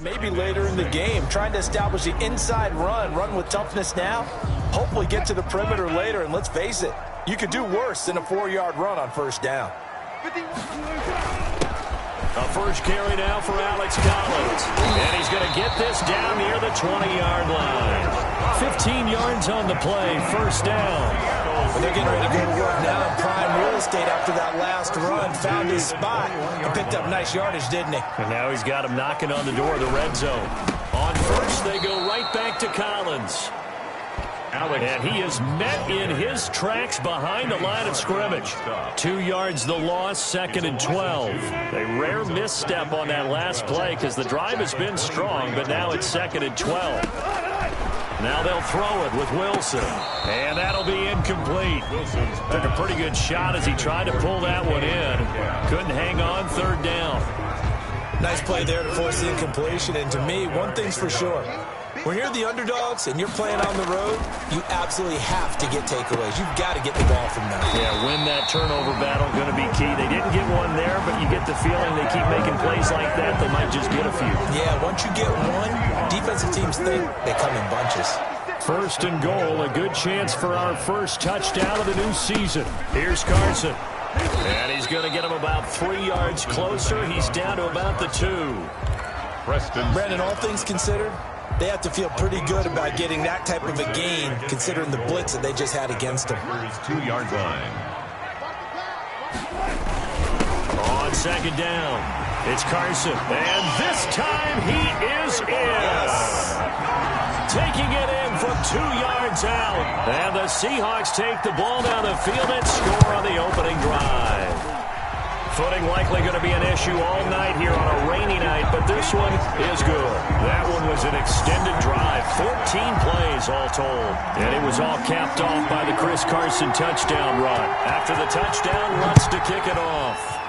Maybe later in the game, trying to establish the inside run with toughness now. Hopefully get to the perimeter later, and let's face it, you could do worse than a 4-yard run on first down. A first carry now for Alex Collins. And he's going to get this down near the 20-yard line. 15 yards on the play, first down. Well, they're getting ready to go to work now in prime real estate after that last run. Found his spot and picked up nice yardage, didn't he? And now he's got him knocking on the door of the red zone. On first, they go right back to Collins. And he is met in his tracks behind the line of scrimmage. 2 yards the loss, 2nd and 12. A rare misstep on that last play because the drive has been strong, but now it's 2nd and 12. Now they'll throw it with Wilson. And that'll be incomplete. Took a pretty good shot as he tried to pull that one in. Couldn't hang on, 3rd down. Nice play there to force the incompletion. And to me, one thing's for sure. When you're the underdogs and you're playing on the road, you absolutely have to get takeaways. You've got to get the ball from them. Yeah, win that turnover battle, going to be key. They didn't get one there, but you get the feeling they keep making plays like that, they might just get a few. Yeah, once you get one, defensive teams think they come in bunches. 1st and goal, a good chance for our first touchdown of the new season. Here's Carson. And he's going to get him about 3 yards closer. He's down to about the 2. Brandon, all things considered, they have to feel pretty good about getting that type of a gain, considering the blitz that they just had against them. 2-yard line. On 2nd down, it's Carson. And this time he is in. Yes. Taking it in from 2 yards out. And the Seahawks take the ball down the field and score on the opening drive. Footing likely going to be an issue all night here on a rainy night, but this one is good. That one was an extended drive, 14 plays all told. And it was all capped off by the Chris Carson touchdown run. After the touchdown, Lutz to kick it off.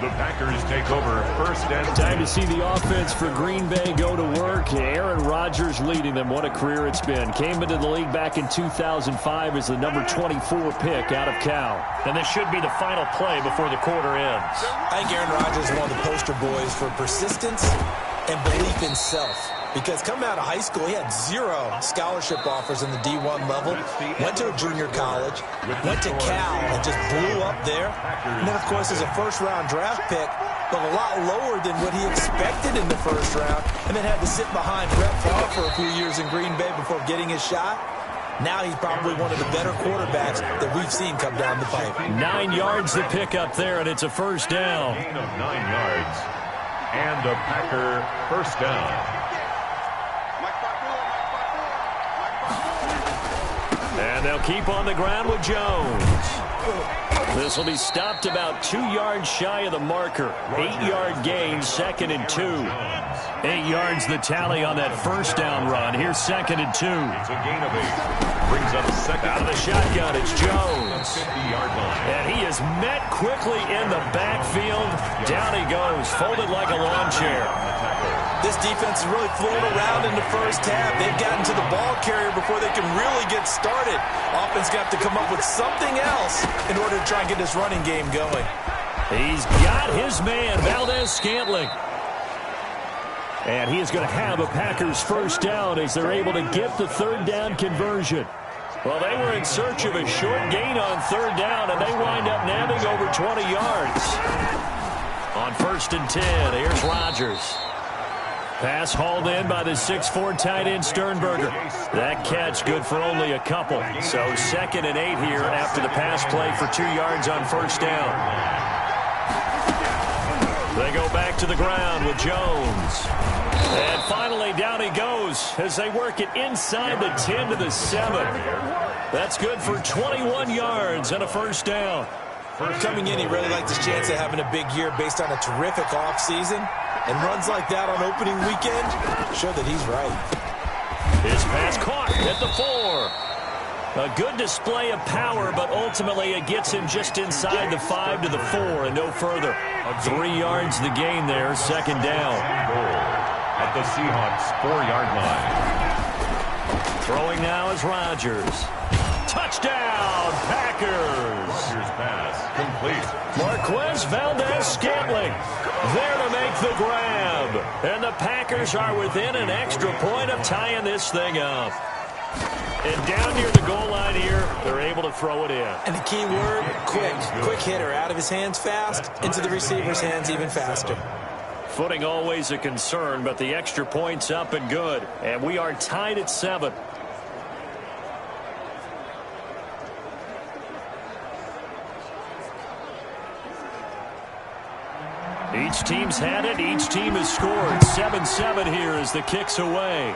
The Packers take over 1st and 10. Time to see the offense for Green Bay go to work. Aaron Rodgers leading them. What a career it's been. Came into the league back in 2005 as the number 24 pick out of Cal. And this should be the final play before the quarter ends. I think Aaron Rodgers is one of the poster boys for persistence and belief in self. Because coming out of high school, he had 0 scholarship offers in the D1 level. Went to a junior college, went to Cal, and just blew up there. And then, of course, as a first-round draft pick, but a lot lower than what he expected in the first round. And then had to sit behind Brett Favre for a few years in Green Bay before getting his shot. Now he's probably one of the better quarterbacks that we've seen come down the pipe. 9 yards to pick up there, and it's a first down. Gain of 9 yards. And a Packer first down. And they'll keep on the ground with Jones. This will be stopped about 2 yards shy of the marker. 8-yard gain, 2nd and 2. 8 yards the tally on that first down run. Here's 2nd and 2. It's a gain of 8. Brings up 2nd. Out of the shotgun, it's Jones. 50-yard line. And he is met quickly in the backfield. Down he goes, folded like a lawn chair. This defense is really flown around in the first half. They've gotten to the ball carrier before they can really get started. Offense got to come up with something else in order to try and get this running game going. He's got his man, Valdez-Scantling. And he is going to have a Packers first down as they're able to get the 3rd down conversion. Well, they were in search of a short gain on 3rd down, and they wind up nabbing over 20 yards. On 1st and 10, here's Rodgers. Pass hauled in by the 6'4" tight end Sternberger. That catch good for only a couple. So 2nd and 8 here after the pass play for 2 yards on first down. They go back to the ground with Jones. And finally down he goes as they work it inside the 10 to the 7. That's good for 21 yards and a first down. Coming in, he really liked his chance of having a big year based on a terrific offseason. And runs like that on opening weekend show that he's right. His pass caught at the 4. A good display of power, but ultimately it gets him just inside the 5 to the 4 and no further. 3 yards the gain there, 2nd down. At the Seahawks 4-yard line. Throwing now is Rodgers. Touchdown, Packers! Rodgers pass Complete. Marquez Valdez-Scantling there to make the grab. And the Packers are within an extra point of tying this thing up. And down near the goal line here, they're able to throw it in. And the key word, quick. Quick hitter. Out of his hands fast, into the receiver's hands even faster. Footing always a concern, but the extra point's up and good. And we are tied at 7. Each team's had it. Each team has scored. 7-7 here as the kick's away.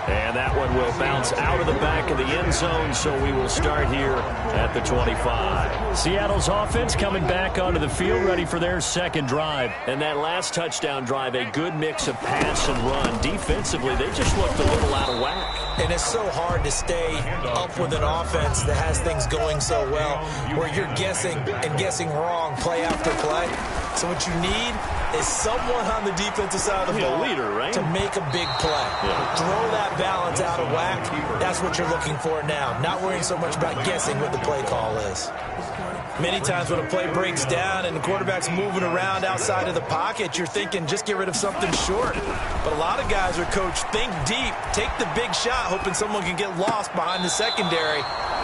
And that one will bounce out of the back of the end zone, so we will start here at the 25. Seattle's offense coming back onto the field, ready for their second drive. And that last touchdown drive, a good mix of pass and run. Defensively, they just looked a little out of whack. And it's so hard to stay up with an offense that has things going so well, where you're guessing and guessing wrong play after play. So what you need is someone on the defensive side of the ball leader, right? to make a big play. Yeah. Throw that balance out of whack. That's what you're looking for now. Not worrying so much about guessing what the play call is. Many times when a play breaks down and the quarterback's moving around outside of the pocket, you're thinking just get rid of something short. But a lot of guys are coached, think deep, take the big shot, hoping someone can get lost behind the secondary.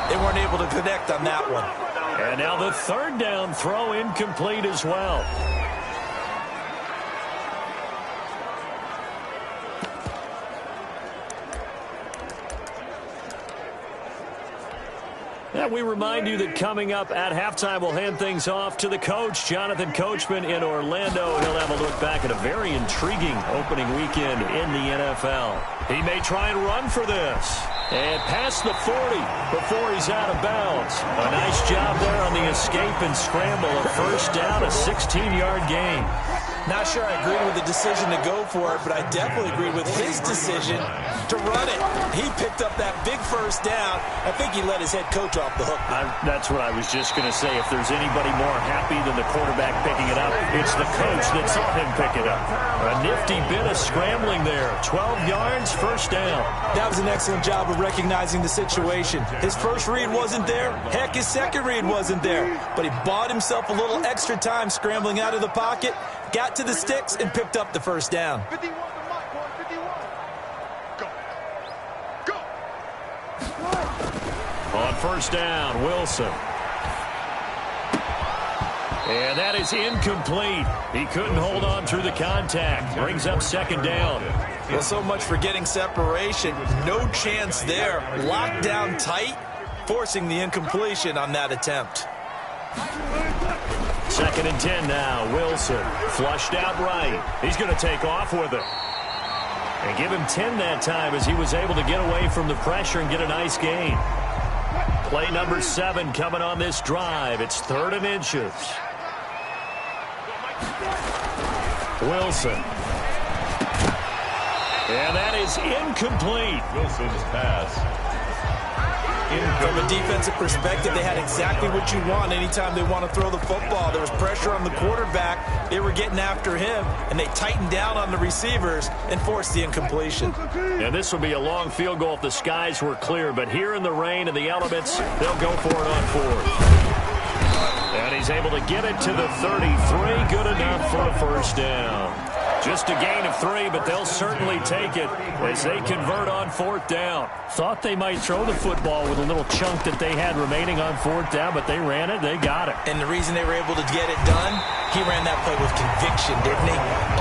They weren't able to connect on that one. And now the third down throw incomplete as well. And we remind you that coming up at halftime, we'll hand things off to the coach, Jonathan Coachman in Orlando. He'll have a look back at a very intriguing opening weekend in the NFL. He may try and run for this. And past the 40 before he's out of bounds. A nice job there on the escape and scramble. A first down, a 16-yard gain. Not sure I agree with the decision to go for it, but I definitely agree with his decision to run it. He picked up that big first down. I think he let his head coach off the hook. That's what I was just going to say. If there's anybody more happy than the quarterback picking it up, it's the coach that saw him pick it up. A nifty bit of scrambling there. 12 yards, first down. That was an excellent job of recognizing the situation. His first read wasn't there. Heck, his second read wasn't there. But he bought himself a little extra time scrambling out of the pocket, got to the sticks, and picked up the first down. 51 to Mike, boy, 51. Go. Go. On first down, Wilson. And that is incomplete. He couldn't hold on through the contact. Brings up second down. Well, so much for getting separation. No chance there. Locked down tight, forcing the incompletion on that attempt. Second and 10 now. Wilson flushed out right. He's going to take off with it. And give him 10 that time as he was able to get away from the pressure and get a nice gain. Play number 7 coming on this drive. It's 3rd and inches. Wilson. And that is incomplete. Wilson's pass. From a defensive perspective, they had exactly what you want anytime they want to throw the football. There was pressure on the quarterback. They were getting after him, and they tightened down on the receivers and forced the incompletion. And this will be a long field goal if the skies were clear, but here in the rain and the elements, they'll go for it on 4th. And he's able to get it to the 33. Good enough for a first down. Just a gain of 3, but they'll certainly take it as they convert on 4th down. Thought they might throw the football with a little chunk that they had remaining on 4th down, but they ran it, they got it. And the reason they were able to get it done, he ran that play with conviction, didn't he?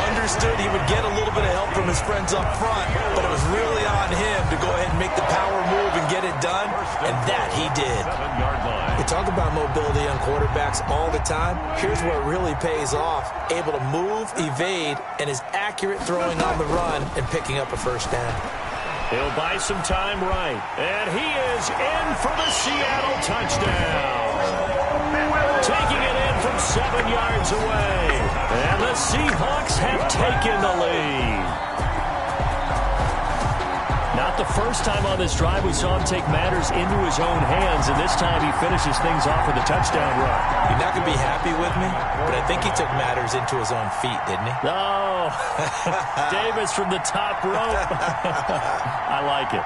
Understood he would get a little bit of help from his friends up front, but it was really on him to go ahead and make the power move and get it done, and that he did. 7-yard line. We talk about mobility on quarterbacks all the time. Here's where it really pays off. Able to move, evade, and is accurate throwing on the run and picking up a first down. He'll buy some time right. And he is in for the Seattle touchdown. Taking it in from 7 yards away. And the Seahawks have taken the lead. Not the first time on this drive we saw him take matters into his own hands, and this time he finishes things off with a touchdown run. You're not going to be happy with me, but I think he took matters into his own feet, didn't he? Oh, Davis from the top rope. I like it.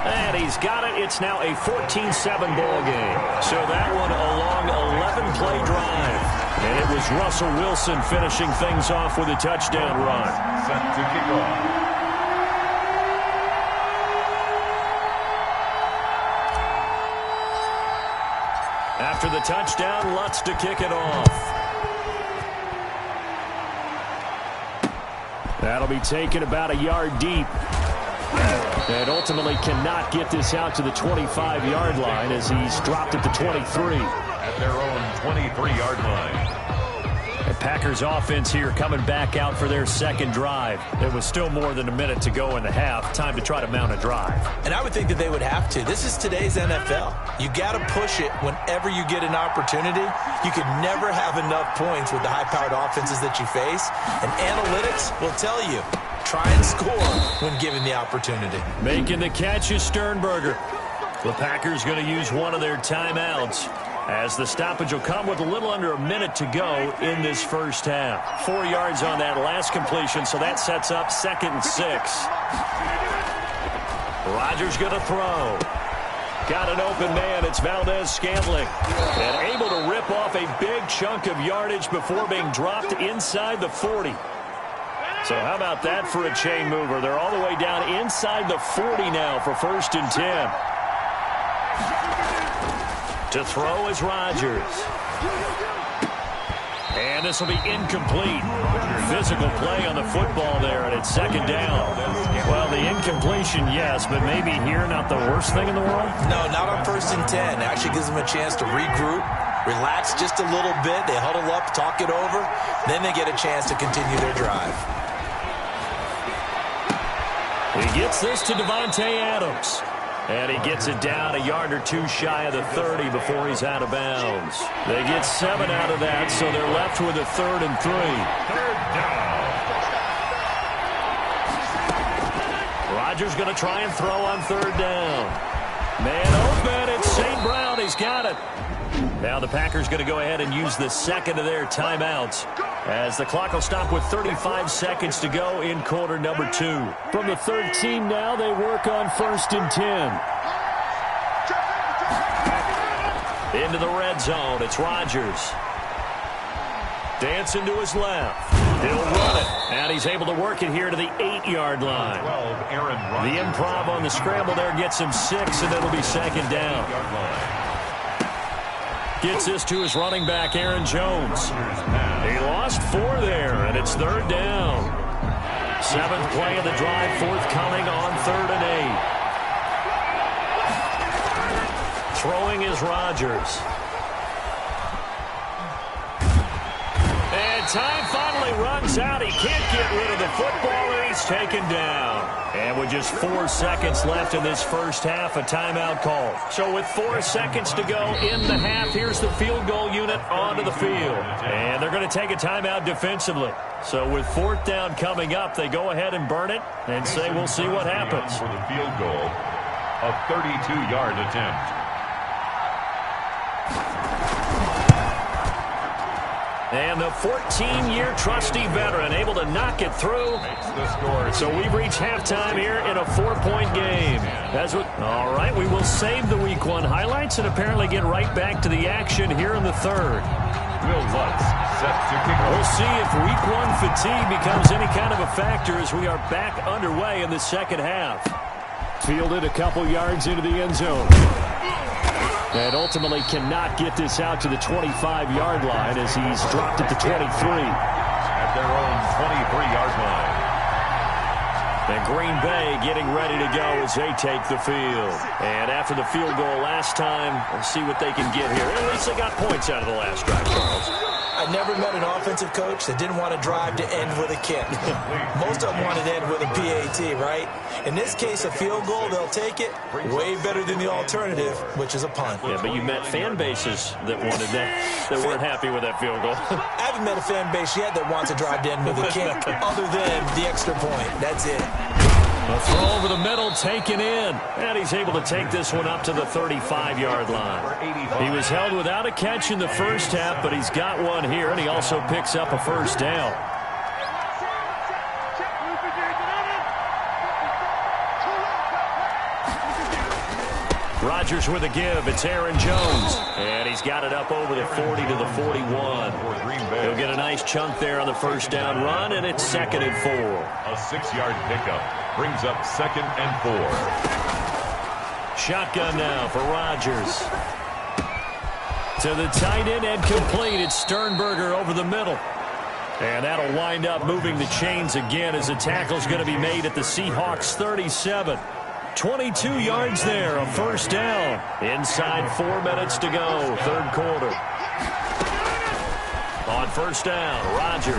And he's got it. It's now a 14-7 ball game. So that one a long 11-play drive. And it was Russell Wilson finishing things off with a touchdown run. Set to kick off. After the touchdown, Lutz to kick it off. That'll be taken about a yard deep. And ultimately cannot get this out to the 25-yard line as he's dropped at the 23. At their own 23-yard line. The Packers offense here coming back out for their second drive. There was still more than a minute to go in the half. Time to try to mount a drive. And I would think that they would have to. This is today's NFL. You got to push it whenever you get an opportunity. You could never have enough points with the high-powered offenses that you face. And analytics will tell you, try and score when given the opportunity. Making the catch is Sternberger. The Packers going to use one of their timeouts, as the stoppage will come with a little under a minute to go in this first half. 4 yards on that last completion, so that sets up 2nd and 6. Rodgers going to throw. Got an open man. It's Valdez-Scantling. And able to rip off a big chunk of yardage before being dropped inside the 40. So how about that for a chain mover? They're all the way down inside the 40 now for 1st and 10. To throw is Rodgers. And this will be incomplete. Physical play on the football there, and it's 2nd down. Well, the incompletion, yes, but maybe here not the worst thing in the world? No, not on 1st and 10. Actually gives them a chance to regroup, relax just a little bit. They huddle up, talk it over. Then they get a chance to continue their drive. He gets this to Devontae Adams. And he gets it down a yard or two shy of the 30 before he's out of bounds. They get 7 out of that, so they're left with a 3rd and 3. 3rd down. Rodgers going to try and throw on 3rd down. Man open, it's St. Brown. He's got it. Now the Packers going to go ahead and use the 2nd of their timeouts, as the clock will stop with 35 seconds to go in quarter number 2. From the 3rd team now, they work on 1st and 10. Into the red zone, it's Rodgers. Dancing to his left. He'll run it, and he's able to work it here to the 8-yard line. 12, Aaron Rodgers. The improv on the scramble there gets him 6, and it'll be 2nd down. Gets this to his running back, Aaron Jones. He lost 4 there, and it's 3rd down. 7th play of the drive, forthcoming on 3rd and 8. Throwing is Rodgers. And time finally runs out. He can't get rid of the football, and he's taken down. And with just 4 seconds left in this first half, a timeout call. So with 4 seconds to go in the half, here's the field goal unit onto the field. And they're going to take a timeout defensively. So with 4th down coming up, they go ahead and burn it and say we'll see what happens. For the field goal, a 32-yard attempt. And the 14-year trusty veteran able to knock it through. Makes the score. So we've reached halftime here in a 4-point game. All right, we will save the Week 1 highlights and apparently get right back to the action here in the 3rd. Will Lutz set to kick off. We'll see if Week 1 fatigue becomes any kind of a factor as we are back underway in the second half. Fielded a couple yards into the end zone. And ultimately cannot get this out to the 25-yard line as he's dropped at the 23. At their own 23-yard line. And Green Bay getting ready to go as they take the field. And after the field goal last time, we'll see what they can get here. At least they got points out of the last drive, Charles. I never met an offensive coach that didn't want to drive to end with a kick. Most of them wanted to end with a PAT, right? In this case, a field goal, they'll take it. Way better than the alternative, which is a punt. Yeah, but you met fan bases that wanted that, that weren't happy with that field goal. I haven't met a fan base yet that wants to drive to end with a kick, other than the extra point. That's it. A throw over the middle, taken in. And he's able to take this one up to the 35-yard line. He was held without a catch in the first half, but he's got one here, and he also picks up a 1st down. Rodgers with a give. It's Aaron Jones. And he's got it up over the 40 to the 41. He'll get a nice chunk there on the first down run, and it's 2nd and 4. A 6-yard pickup brings up 2nd and 4. Shotgun now for Rodgers. To the tight end and complete. It's Sternberger over the middle. And that'll wind up moving the chains again as the tackle's going to be made at the Seahawks 37. 22 yards there, a first down. Inside 4 minutes to go, third quarter. On first down, Rodgers.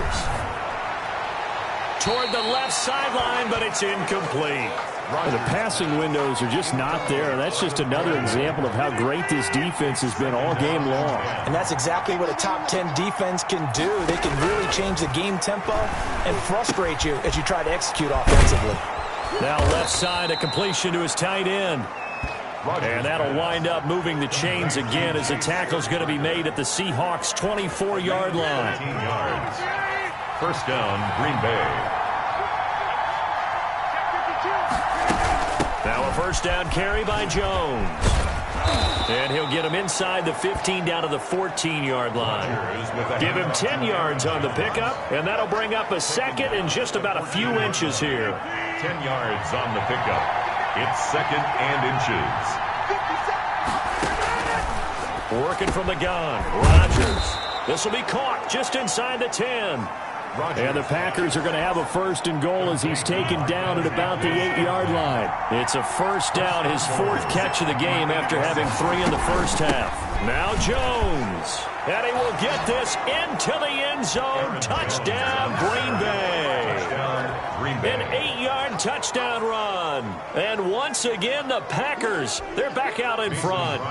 Toward the left sideline, but it's incomplete. The passing windows are just not there. That's just another example of how great this defense has been all game long. And that's exactly what a top 10 defense can do. They can really change the game tempo and frustrate you as you try to execute offensively. Now left side, a completion to his tight end. And that'll wind up moving the chains again as the tackle's going to be made at the Seahawks 24-yard line. 18 yards. First down, Green Bay. Now a first down carry by Jones. And he'll get him inside the 15 down to the 14-yard line. Give him 10 yards on the pickup, and that'll bring up a 2nd and just about a few inches here. 10 yards on the pickup. It's 2nd and inches. Working from the gun, Rodgers. This will be caught just inside the 10. And the Packers are going to have a 1st and goal as he's taken down at about the 8-yard line. It's a first down, his 4th catch of the game after having 3 in the first half. Now Jones. And he will get this into the end zone. Touchdown, Green Bay. An 8-yard touchdown run. And once again, the Packers, they're back out in front.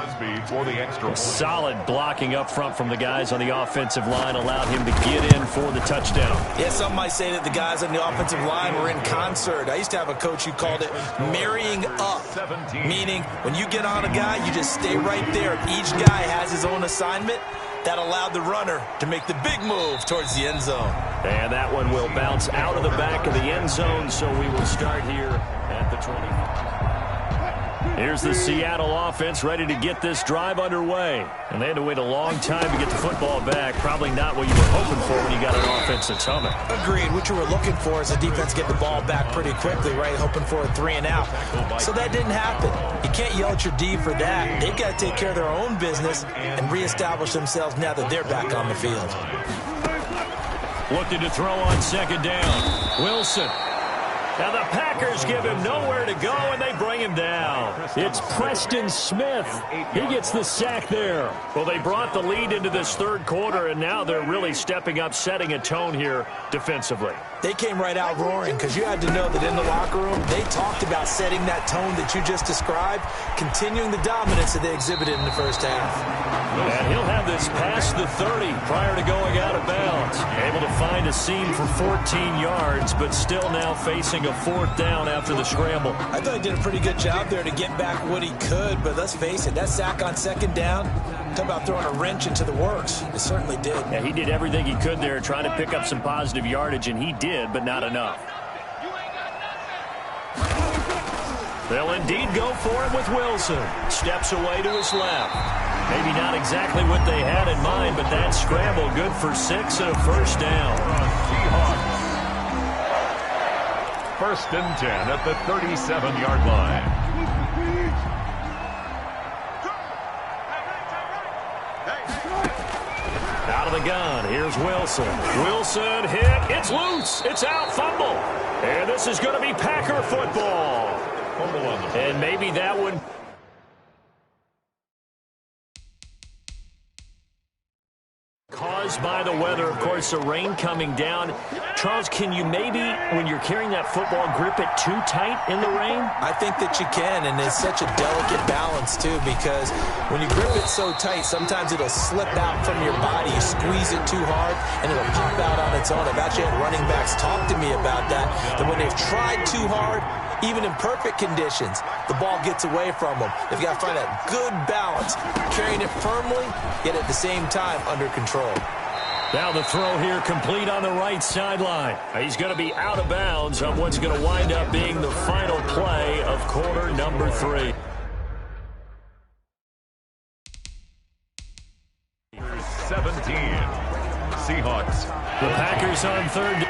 Solid blocking up front from the guys on the offensive line allowed him to get in for the touchdown. Yeah, some might say that the guys on the offensive line were in concert. I used to have a coach who called it marrying up, meaning when you get on a guy, you just stay right there. Each guy has his own assignment. That allowed the runner to make the big move towards the end zone. And that one will bounce out of the back of the end zone, so we will start here at the 20. Here's the Seattle offense ready to get this drive underway. And they had to wait a long time to get the football back. Probably not what you were hoping for when you got an offense that's humming. Agreed. What you were looking for is the defense get the ball back pretty quickly, right? Hoping for a 3 and out. So that didn't happen. You can't yell at your D for that. They've got to take care of their own business and reestablish themselves now that they're back on the field. Looking to throw on 2nd down. Wilson. Now the Packers give him nowhere to go, and they bring him down. It's Preston Smith. He gets the sack there. Well, they brought the lead into this third quarter, and now they're really stepping up, setting a tone here defensively. They came right out roaring because you had to know that in the locker room, they talked about setting that tone that you just described, continuing the dominance that they exhibited in the first half. And he'll have this past the 30 prior to going out of bounds. Able to find a seam for 14 yards, but still now facing a 4th down after the scramble. I thought he did a pretty good job there to get back what he could, but let's face it, that sack on 2nd down, talk about throwing a wrench into the works. It certainly did. Yeah, he did everything he could there trying to pick up some positive yardage, and he did, but not enough. They'll indeed go for it with Wilson. Steps away to his left. Maybe not exactly what they had in mind, but that scramble good for 6 and a first down. Seahawks. 1st and 10 at the 37-yard line. Out of the gun, here's Wilson. Wilson hit, it's loose, it's out, fumble. And this is going to be Packer football. And maybe that one... Caused by the weather, of course, the rain coming down. Charles, can you maybe, when you're carrying that football, grip it too tight in the rain? I think that you can, and it's such a delicate balance, too, because when you grip it so tight, sometimes it'll slip out from your body. You squeeze it too hard, and it'll pop out on its own. I've actually had running backs talk to me about that when they've tried too hard, even in perfect conditions, the ball gets away from them. They've got to find a good balance, carrying it firmly, yet at the same time under control. Now the throw here complete on the right sideline. He's going to be out of bounds on what's going to wind up being the final play of quarter number 3. 17. Seahawks. The Packers on third.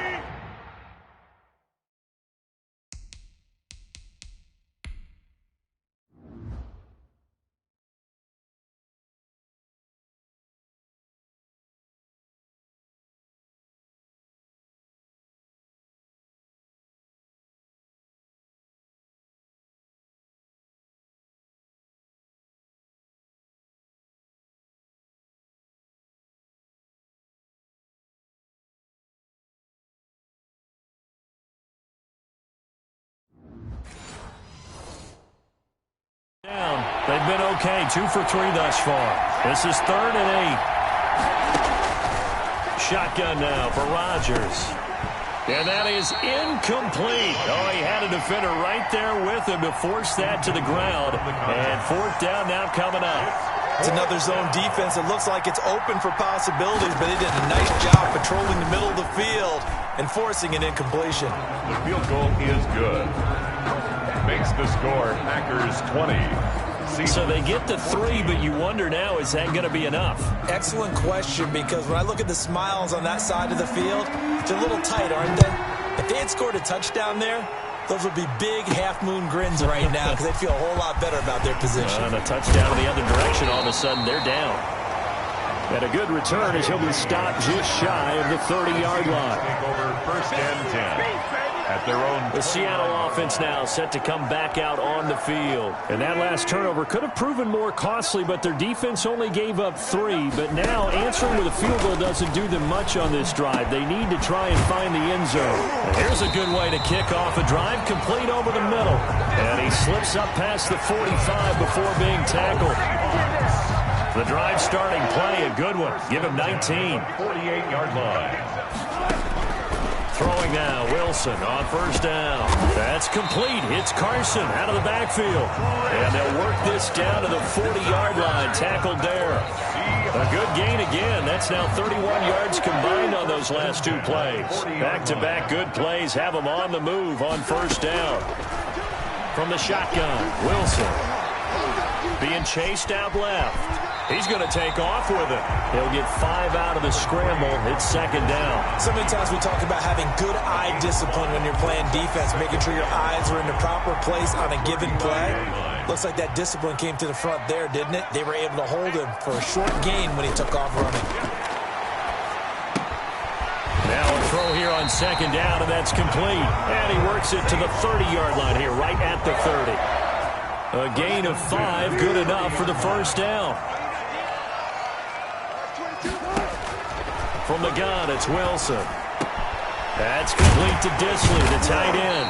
Down. They've been okay. 2 for 3 thus far. This is 3rd and 8. Shotgun now for Rodgers. And that is incomplete. Oh, he had a defender right there with him to force that to the ground. And 4th down now coming up. It's another zone defense. It looks like it's open for possibilities, but he did a nice job patrolling the middle of the field and forcing an incompletion. The field goal is good. Makes the score Packers 20. So they get the 3, but you wonder now, is that going to be enough? Excellent question, because when I look at the smiles on that side of the field, they're a little tight, aren't they? If they had scored a touchdown there, those would be big half-moon grins right now because they feel a whole lot better about their position. And a touchdown in the other direction, all of a sudden they're down. And a good return as he'll be stopped just shy of the 30-yard line. Take over 1st and 10 at their own. The Seattle offense now set to come back out on the field. And that last turnover could have proven more costly, but their defense only gave up 3. But now answering with a field goal doesn't do them much on this drive. They need to try and find the end zone. And here's a good way to kick off a drive, complete over the middle. And he slips up past the 45 before being tackled. The drive starting play, a good one. Give him 19. 48-yard line. Throwing now, Wilson on 1st down. That's complete. It's Carson out of the backfield. And they'll work this down to the 40-yard line. Tackled there. A good gain again. That's now 31 yards combined on those last 2 plays. Back-to-back good plays have them on the move on 1st down. From the shotgun, Wilson being chased out left. He's going to take off with it. He'll get 5 out of the scramble. It's 2nd down. So many times we talk about having good eye discipline when you're playing defense, making sure your eyes are in the proper place on a given play. Looks like that discipline came to the front there, didn't it? They were able to hold him for a short gain when he took off running. Now a throw here on 2nd down, and that's complete. And he works it to the 30-yard line here, right at the 30. A gain of 5, good enough for the 1st down. From the gun, it's Wilson. That's complete to Disley, the tight end.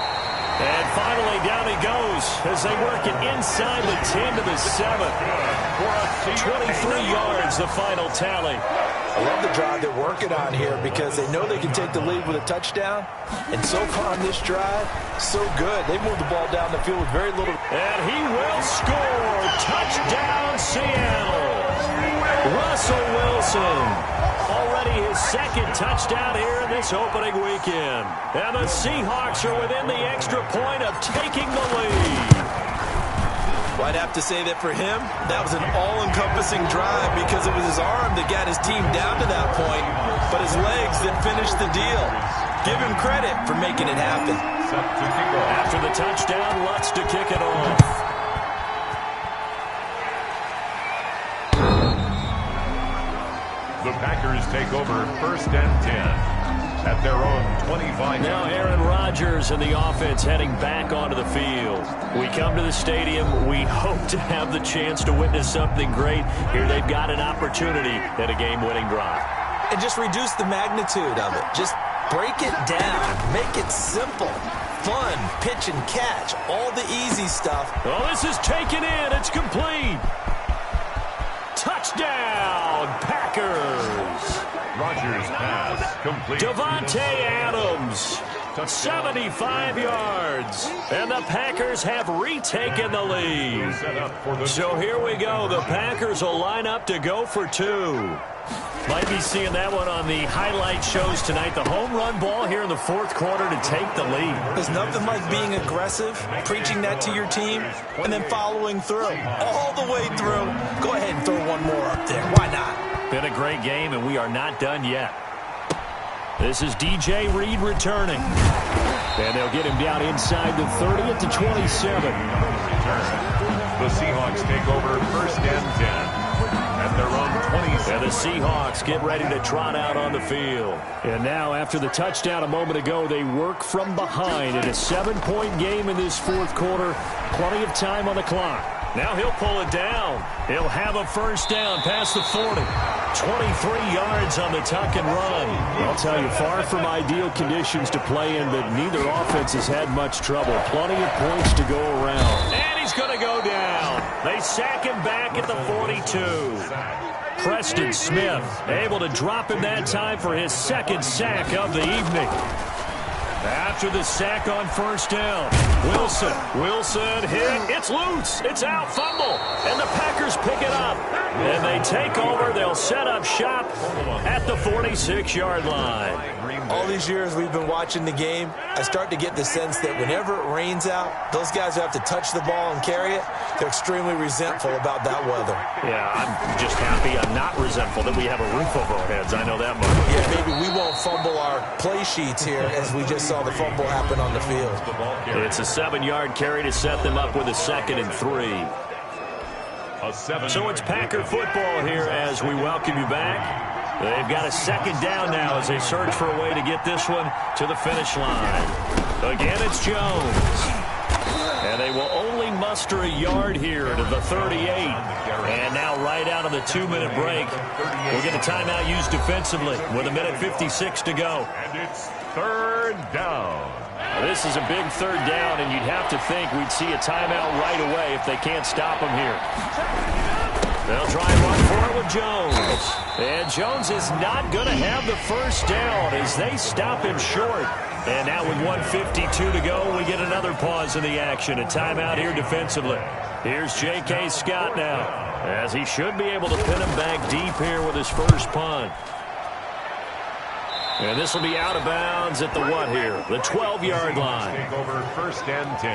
And finally, down he goes as they work it inside the 10 to the 7. 23 yards, the final tally. I love the drive they're working on here because they know they can take the lead with a touchdown. And so far on this drive, so good. They moved the ball down the field with very little. And he will score. Touchdown, Seattle. Russell Wilson. Already his 2nd touchdown here in this opening weekend. And the Seahawks are within the extra point of taking the lead. Well, I'd have to say that for him, that was an all-encompassing drive because it was his arm that got his team down to that point, but his legs that finished the deal. Give him credit for making it happen. After the touchdown, Lutz to kick it off. The Packers take over 1st and 10 at their own 25. Now Aaron Rodgers and the offense heading back onto the field. We come to the stadium. We hope to have the chance to witness something great. Here they've got an opportunity at a game-winning drive. And just reduce the magnitude of it. Just break it down. Make it simple. Fun. Pitch and catch. All the easy stuff. Oh, this is taken in. It's complete. Touchdown, Packers. Rodgers pass complete. Devontae Adams, 75 yards. And the Packers have retaken the lead. So here we go. The Packers will line up to go for 2. Might be seeing that one on the highlight shows tonight. The home run ball here in the 4th quarter to take the lead. There's nothing like being aggressive, preaching that to your team, and then following through. All the way through. Go ahead and throw one more up there. Why not? Been a great game, and we are not done yet. This is DJ Reed returning. And they'll get him down inside the 30 at the 27. The Seahawks take over first and 10 at their own 20. And the Seahawks get ready to trot out on the field. And now, after the touchdown a moment ago, they work from behind in a 7-point game in this fourth quarter. Plenty of time on the clock. Now he'll pull it down. He'll have a first down past the 40. 23 yards on the tuck and run. I'll tell you, far from ideal conditions to play in, but neither offense has had much trouble. Plenty of points to go around. And he's going to go down. They sack him back at the 42. Preston Smith able to drop him that time for his second sack of the evening. After the sack on first down, Wilson hit. It's loose. It's out. Fumble. And the Packers pick it up. And they take over. They'll set up shop at the 46-yard line. All these years we've been watching the game, I start to get the sense that whenever it rains out, those guys who have to touch the ball and carry it, they're extremely resentful about that weather. Yeah, I'm just happy I'm not resentful that we have a roof over our heads. I know that much. Yeah, maybe we won't fumble our play sheets here as we just saw the fumble happen on the field. It's a 7-yard carry to set them up with a 2nd and 3. So it's Packer football here as we welcome you back. They've got a 2nd down now as they search for a way to get this one to the finish line. Again, it's Jones. And they will only muster a yard here to the 38. And now right out of the 2-minute break, we'll get a timeout used defensively with 1:56 to go. And it's 3rd down. This is a big 3rd down, and you'd have to think we'd see a timeout right away if they can't stop him here. They'll try and run for it with Jones. And Jones is not going to have the first down as they stop him short. And now with 1:52 to go, we get another pause in the action. A timeout here defensively. Here's J.K. Scott now, as he should be able to pin him back deep here with his first punt. And this will be out of bounds at the what here? The 12-yard line. Take over first and 10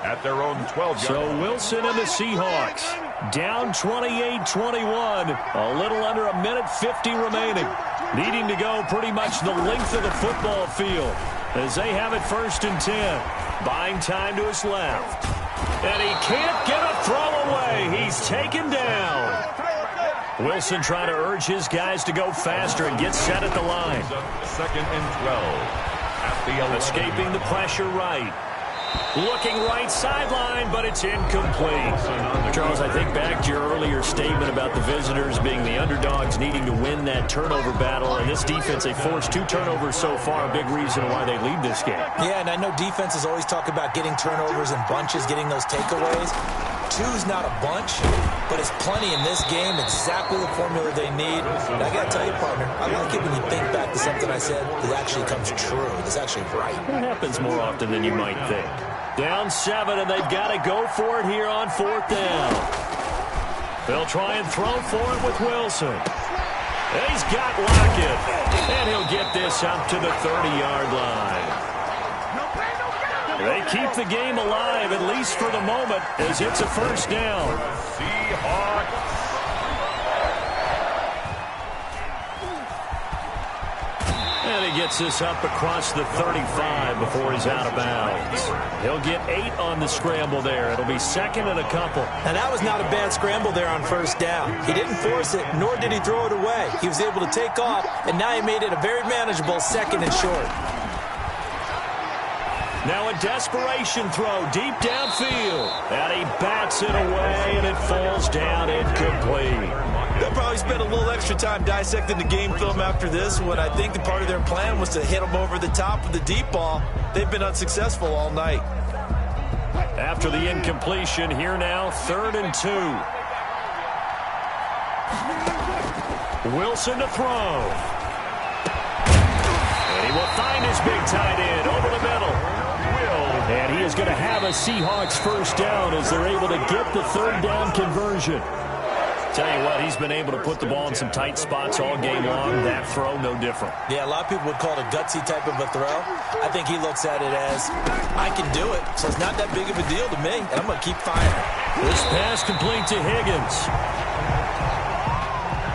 at their own 12-yard So line. Wilson and the Seahawks down 28-21. A little under 1:50 remaining. Needing to go pretty much the length of the football field as they have it 1st and 10. Buying time to his left. And he can't get a throw away. He's taken down. Wilson trying to urge his guys to go faster and get set at the line. 2nd and 12 at the 11. Escaping the pressure right. Looking right sideline, but it's incomplete. Charles, I think back to your earlier statement about the visitors being the underdogs needing to win that turnover battle. And this defense, they forced 2 turnovers so far, a big reason why they lead this game. Yeah, and I know defenses always talk about getting turnovers in bunches, getting those takeaways. 2's not a bunch, but it's plenty in this game, exactly the formula they need. And I got to tell you, partner, I like it when you think back to something I said that actually comes true. It's actually right. It happens more often than you might think. Down 7, and they've got to go for it here on 4th down. They'll try and throw for it with Wilson. And he's got Lockett. And he'll get this up to the 30-yard line. They keep the game alive, at least for the moment, as it's a first down. Seahawks. And he gets this up across the 35 before he's out of bounds. He'll get 8 on the scramble there. It'll be 2nd and a couple. And that was not a bad scramble there on 1st down. He didn't force it, nor did he throw it away. He was able to take off, and now he made it a very manageable 2nd and short. Now a desperation throw deep downfield. And he bats it away, and it falls down incomplete. They'll probably spend a little extra time dissecting the game film after this when I think the part of their plan was to hit them over the top with the deep ball. They've been unsuccessful all night. After the incompletion, here now, 3rd and 2. Wilson to throw. And he will find his big tight end over the middle. And he is going to have a Seahawks first down as they're able to get the 3rd down conversion. Tell you what, he's been able to put the ball in some tight spots all game long. That throw, no different. Yeah, a lot of people would call it a gutsy type of a throw. I think he looks at it as, I can do it, so it's not that big of a deal to me, and I'm going to keep firing. This pass complete to Higgins.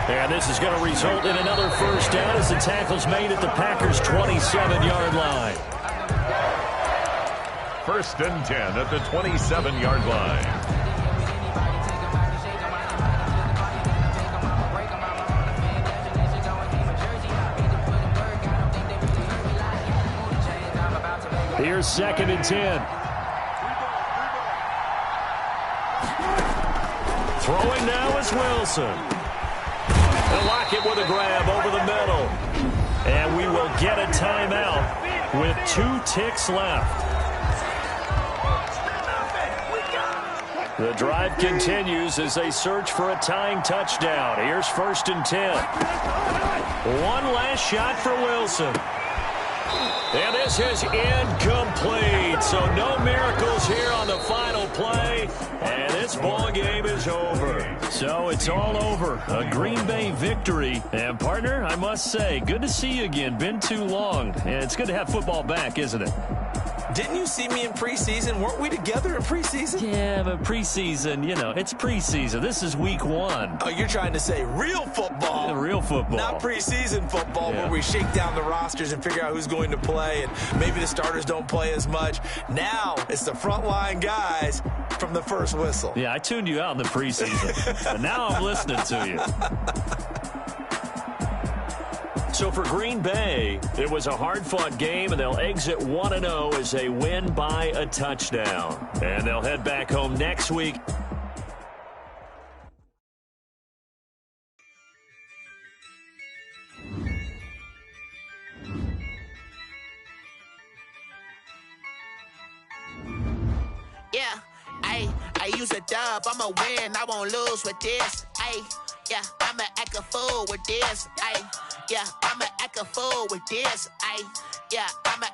And this is going to result in another first down as the tackle's made at the Packers' 27-yard line. 1st and 10 at the 27-yard line. Here's 2nd and 10. Throwing now is Wilson. They'll lock it with a grab over the middle. And we will get a timeout with 2 ticks left. The drive continues as they search for a tying touchdown. Here's 1st and 10. One last shot for Wilson. And this is incomplete. So no miracles here on the final play. And this ball game is over. So it's all over. A Green Bay victory. And, partner, I must say, good to see you again. Been too long. And it's good to have football back, isn't it? Didn't you see me in preseason? Weren't we together in preseason? Yeah, but preseason, you know, it's preseason. This is week 1. Oh, you're trying to say real football. Yeah, real football. Not preseason football where we shake down the rosters and figure out who's going to play, and maybe the starters don't play as much. Now it's the frontline guys from the first whistle. Yeah, I tuned you out in the preseason. But now I'm listening to you. So for Green Bay, it was a hard-fought game, and they'll exit 1-0 as they win by a touchdown. And they'll head back home next week. Yeah, I use a dub, I'ma win, I won't lose with this. Yeah, I'ma act a fool with this. Yeah, I'ma act a fool with this. Yeah, I'ma